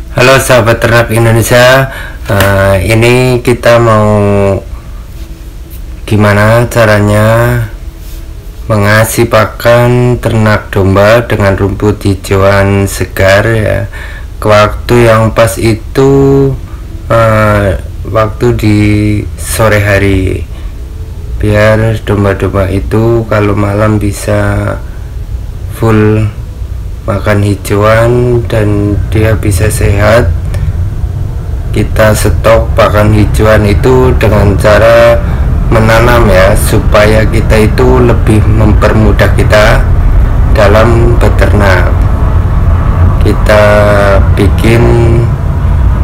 Halo sahabat ternak Indonesia, ini kita mau gimana caranya mengasih pakan ternak domba dengan rumput hijauan segar ya. Waktu yang pas itu waktu di sore hari, biar domba-domba itu kalau malam bisa full makan hijauan dan dia bisa sehat. Kita stok pakan hijauan itu dengan cara menanam ya, supaya kita itu lebih mempermudah kita dalam beternak. Kita bikin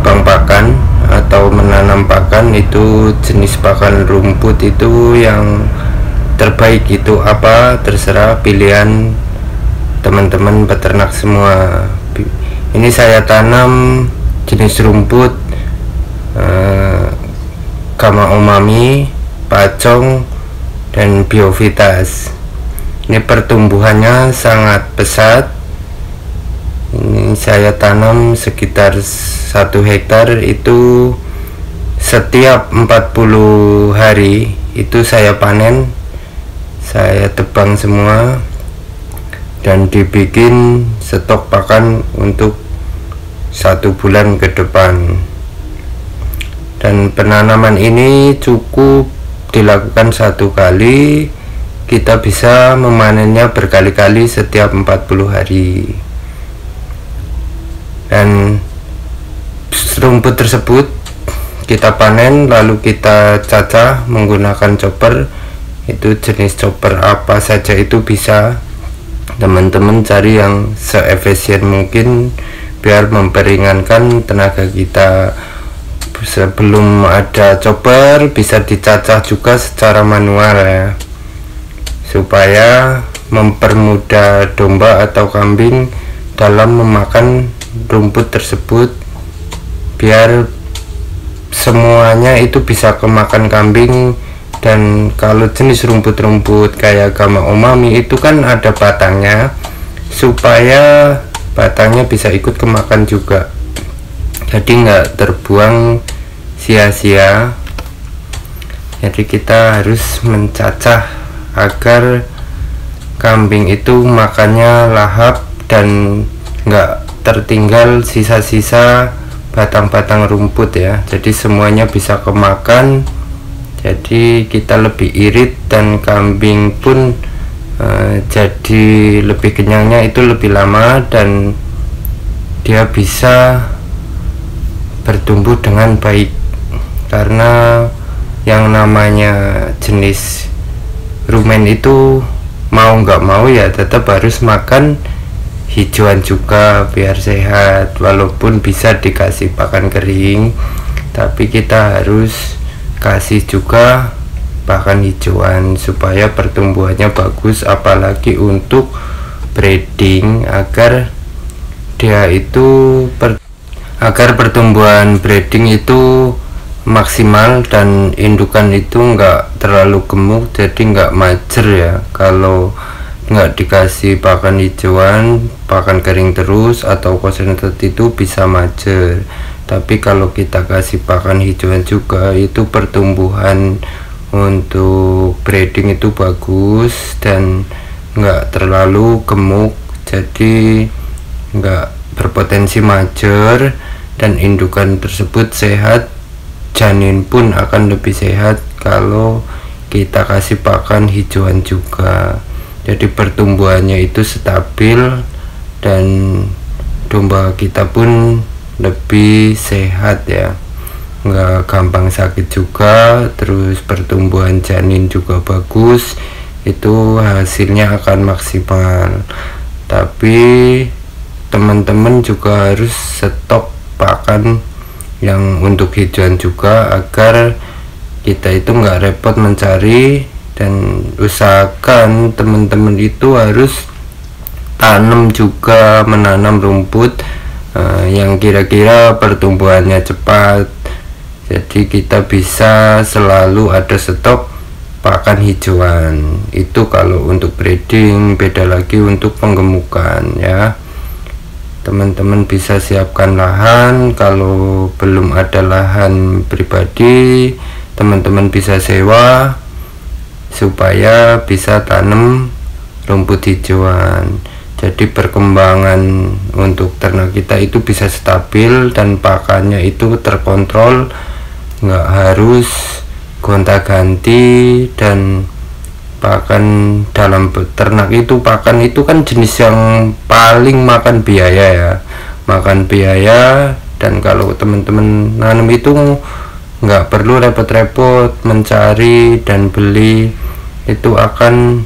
bank pakan atau menanam pakan, itu jenis pakan rumput itu yang terbaik itu apa, terserah pilihan teman-teman peternak semua. Ini saya tanam jenis rumput Gamma Umami, Pacong, dan Biovitas. Ini pertumbuhannya sangat pesat. Ini saya tanam sekitar 1 hektar, itu setiap 40 hari itu saya panen, saya tebang semua dan dibikin stok pakan untuk 1 bulan ke depan. Dan penanaman ini cukup dilakukan 1 kali, kita bisa memanennya berkali-kali setiap 40 hari. Dan rumput tersebut kita panen lalu kita cacah menggunakan chopper. Itu jenis chopper apa saja itu bisa, teman-teman cari yang seefisien mungkin biar memperingankan tenaga kita. Sebelum ada chopper bisa dicacah juga secara manual ya, supaya mempermudah domba atau kambing dalam memakan rumput tersebut, biar semuanya itu bisa kemakan kambing. Dan kalau jenis rumput-rumput kayak Gamma Umami itu kan ada batangnya, supaya batangnya bisa ikut kemakan juga, jadi nggak terbuang sia-sia. Jadi kita harus mencacah agar kambing itu makannya lahap dan nggak tertinggal sisa-sisa batang-batang rumput ya, jadi semuanya bisa kemakan. Jadi kita lebih irit dan kambing pun jadi lebih kenyangnya itu lebih lama, dan dia bisa bertumbuh dengan baik. Karena yang namanya jenis rumen itu mau nggak mau ya tetap harus makan hijauan juga biar sehat. Walaupun bisa dikasih pakan kering, tapi kita harus kasih juga pakan hijauan supaya pertumbuhannya bagus, apalagi untuk breeding, agar dia itu agar pertumbuhan breeding itu maksimal dan indukan itu enggak terlalu gemuk, jadi enggak mager ya. Kalau enggak dikasih pakan hijauan, pakan kering terus atau konsentrat itu bisa mager. Tapi kalau kita kasih pakan hijauan juga, itu pertumbuhan untuk breeding itu bagus dan enggak terlalu gemuk, jadi enggak berpotensi mager, dan indukan tersebut sehat. Janin pun akan lebih sehat kalau kita kasih pakan hijauan juga. Jadi pertumbuhannya itu stabil dan domba kita pun lebih sehat ya, nggak gampang sakit juga. Terus pertumbuhan janin juga bagus, itu hasilnya akan maksimal. Tapi teman-teman juga harus stok pakan yang untuk hijauan juga, agar kita itu nggak repot mencari. Dan usahakan teman-teman itu harus tanam juga, menanam rumput yang kira-kira pertumbuhannya cepat, jadi kita bisa selalu ada stok pakan hijauan. Itu kalau untuk breeding, beda lagi untuk penggemukan ya. teman-teman bisa siapkan lahan. Kalau belum ada lahan pribadi, teman-teman bisa sewa supaya bisa tanam rumput hijauan. Jadi perkembangan untuk ternak kita itu bisa stabil dan pakannya itu terkontrol, nggak harus gonta-ganti. Dan pakan dalam ternak itu, pakan itu kan jenis yang paling makan biaya ya, makan biaya. Dan kalau teman-teman nanam itu nggak perlu repot-repot mencari dan beli, itu akan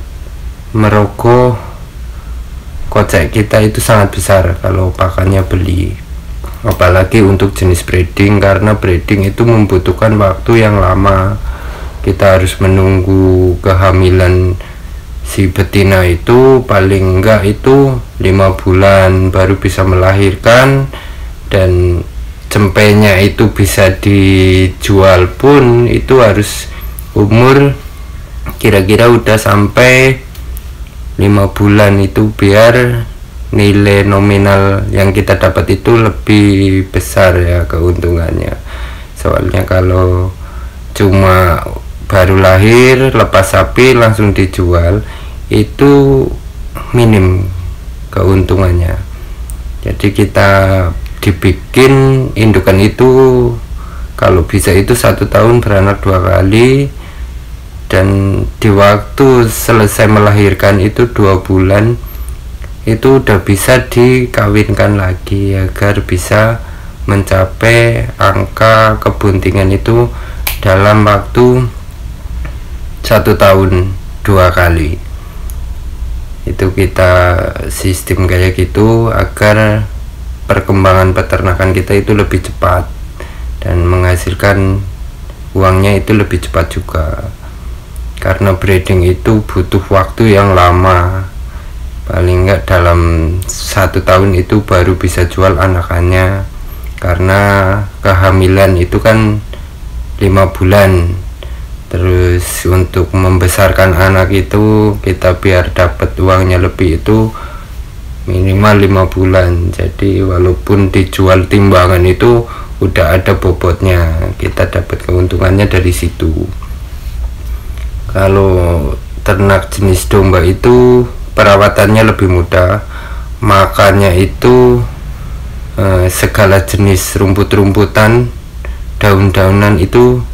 merogoh kocek kita itu sangat besar kalau pakannya beli. Apalagi untuk jenis breeding, karena breeding itu membutuhkan waktu yang lama. Kita harus menunggu kehamilan si betina itu paling enggak itu 5 bulan baru bisa melahirkan, dan cempenya itu bisa dijual pun itu harus umur kira-kira udah sampai 5 bulan itu, biar nilai nominal yang kita dapat itu lebih besar ya keuntungannya. Soalnya kalau cuma baru lahir lepas sapi langsung dijual, itu minim keuntungannya. Jadi kita dibikin indukan itu kalau bisa itu 1 tahun beranak 2 kali, dan di waktu selesai melahirkan itu 2 bulan itu udah bisa dikawinkan lagi agar bisa mencapai angka kebuntingan itu dalam waktu 1 tahun 2 kali. Itu kita sistem kayak gitu agar perkembangan peternakan kita itu lebih cepat dan menghasilkan uangnya itu lebih cepat juga. Karena breeding itu butuh waktu yang lama, paling enggak dalam 1 tahun itu baru bisa jual anakannya. Karena kehamilan itu kan 5 bulan. Terus untuk membesarkan anak itu kita biar dapat uangnya lebih itu minimal 5 bulan. Jadi walaupun dijual timbangan itu udah ada bobotnya, kita dapat keuntungannya dari situ. Kalau ternak jenis domba itu perawatannya lebih mudah, makannya itu segala jenis rumput-rumputan, daun-daunan itu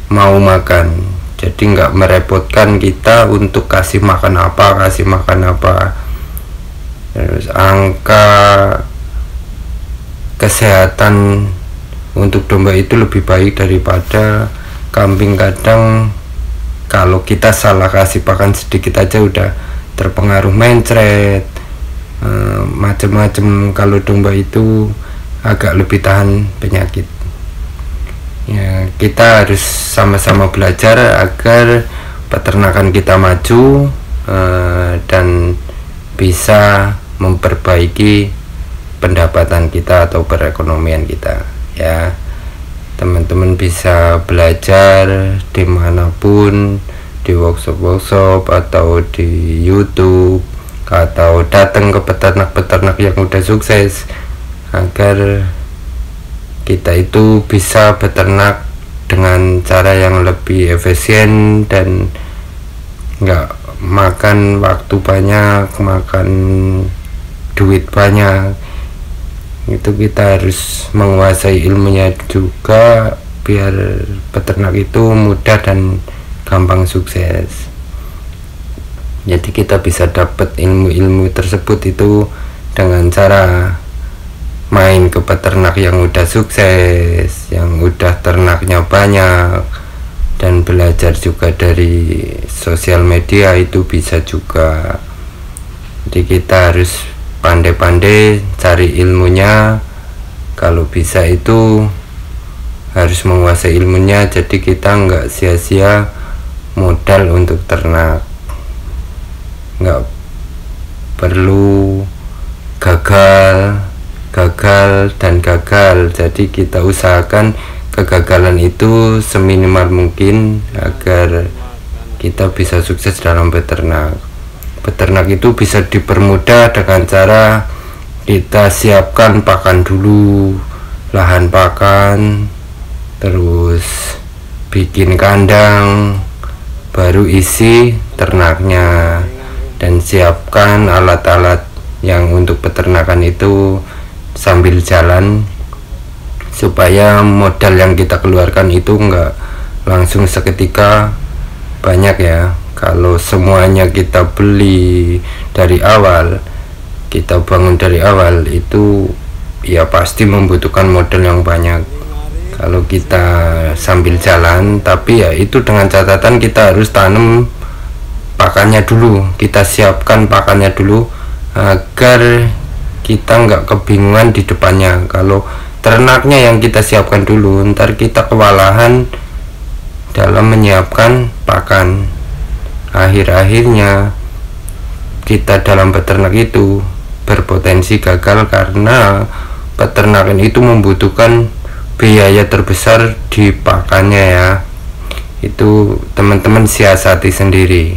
mau makan. Jadi nggak merepotkan kita untuk kasih makan apa. Terus angka kesehatan untuk domba itu lebih baik daripada kambing. Kadang kalau kita salah kasih pakan sedikit aja udah terpengaruh mencret, macam-macam. Kalau domba itu agak lebih tahan penyakit ya. Kita harus sama-sama belajar agar peternakan kita maju dan bisa memperbaiki pendapatan kita atau perekonomian kita ya. Teman-teman bisa belajar dimanapun, di workshop atau di YouTube, atau datang ke peternak-peternak yang udah sukses, agar kita itu bisa beternak dengan cara yang lebih efisien dan nggak makan waktu banyak, makan duit banyak. Itu kita harus menguasai ilmunya juga biar peternak itu mudah dan gampang sukses. Jadi kita bisa dapat ilmu-ilmu tersebut itu dengan cara main ke peternak yang udah sukses, yang udah ternaknya banyak, dan belajar juga dari sosial media itu bisa juga. Jadi kita harus pandai-pandai cari ilmunya. Kalau bisa itu harus menguasai ilmunya, jadi kita nggak sia-sia modal untuk ternak, nggak perlu gagal. Jadi kita usahakan kegagalan itu seminimal mungkin agar kita bisa sukses dalam beternak. Beternak itu bisa dipermudah dengan cara kita siapkan pakan dulu, lahan pakan, terus bikin kandang, baru isi ternaknya, dan siapkan alat-alat yang untuk peternakan itu sambil jalan, supaya modal yang kita keluarkan itu enggak langsung seketika banyak ya. Kalau semuanya kita beli dari awal, kita bangun dari awal, itu ya pasti membutuhkan modal yang banyak. Kalau kita sambil jalan, tapi ya itu dengan catatan kita harus tanam pakannya dulu, kita siapkan pakannya dulu agar kita nggak kebingungan di depannya. Kalau ternaknya yang kita siapkan dulu, ntar kita kewalahan dalam menyiapkan pakan. Akhir-akhirnya kita dalam beternak itu berpotensi gagal karena peternakan itu membutuhkan biaya terbesar di pakannya ya. Itu teman-teman siasati sendiri.